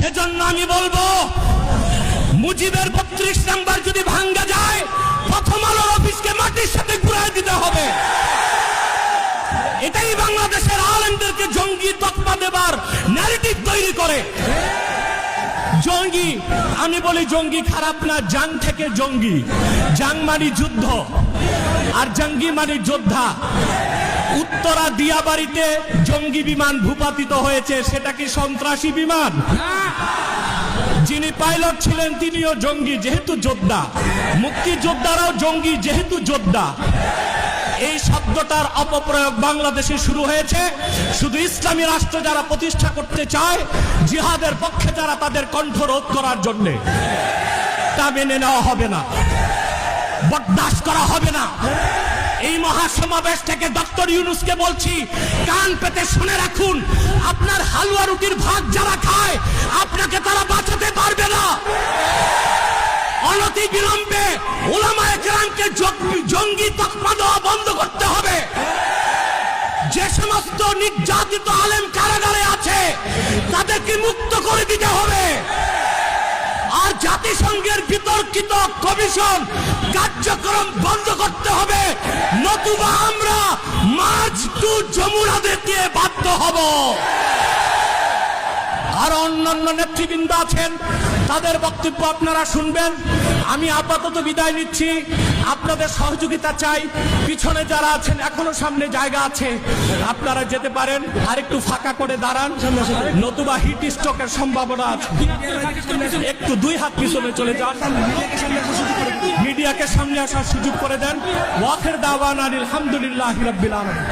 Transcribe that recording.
সেজন্য আমি বলবো, মুজিবের 32 নাম্বার যদি ভাঙ্গা যায়, প্রথম আলোর অফিসকে মাটির সাথে ঘুরাই দিতে হবে। এটাই বাংলাদেশের আলেমদেরকে জঙ্গি তকমা দেবার ন্যারেটিভ তৈরি করে। জঙ্গি, আমি বলি জঙ্গি খারাপ না, জাং থেকে জঙ্গি। জাং মানে যুদ্ধ, আর জঙ্গি মানে যোদ্ধা। উত্তরা দিয়াবাড়িতে জঙ্গি বিমান ভূপাতিত হয়েছে, সেটা কি সন্ত্রাসী বিমান? যিনি পাইলট ছিলেন তিনিও জঙ্গি, যেহেতু যোদ্ধা। মুক্তিযোদ্ধারাও জঙ্গি, যেহেতু যোদ্ধা। এই শব্দটার অপপ্রয়োগ বাংলাদেশে শুরু হয়েছে শুধু ইসলামী রাষ্ট্র যারা প্রতিষ্ঠা করতে চায়, জিহাদের পক্ষে যারা, তাদের কণ্ঠ রোধ করার জন্য। তা মেনে নেওয়া হবে না, বরদাস্ত করা হবে না। এই মহাসমাবেশ থেকে ডক্টর ইউনূসকে বলছি, কান পেতে শুনে রাখুন, আপনার হালুয়া রুটির ভাগ যারা খায়, আপনাকে তারা বাঁচাতে পারবে না। অনতি বিলম্বে উলামায়ে কেরামকে জঙ্গি তকমা দেওয়া বন্ধ করতে হবে। যে সমস্ত নির্যাতিত আলেম কারাগারে আছে, তাদেরকে মুক্ত করে দিতে হবে। আর জাতিসংঘের বিতর্কিত কমিশন কার্যক্রম বন্ধ করতে হবে, নতুবা আমরা মার্চ টু যমুনা দিতে বাধ্য হব। আর অন্যান্য নেতৃবৃন্দ আছেন, তাদের বক্তব্য আপনারা শুনবেন। আমি আপাতত বিদায় নিচ্ছি, আপনাদের সহযোগিতা চাই। পিছনে যারা আছেন, এখনো সামনে জায়গা আছে, আপনারা যেতে পারেন। আর একটু ফাঁকা করে দাঁড়ান, নতুবা হিট স্ট্রোকের সম্ভাবনা আছে। একটু 2 হাত পিছনে চলে যান, মিডিয়াকে সামনে আসার সুযোগ করে দেন। ওয়াখির দাওয়ানা আলহামদুলিল্লাহি রাব্বিল আলামিন।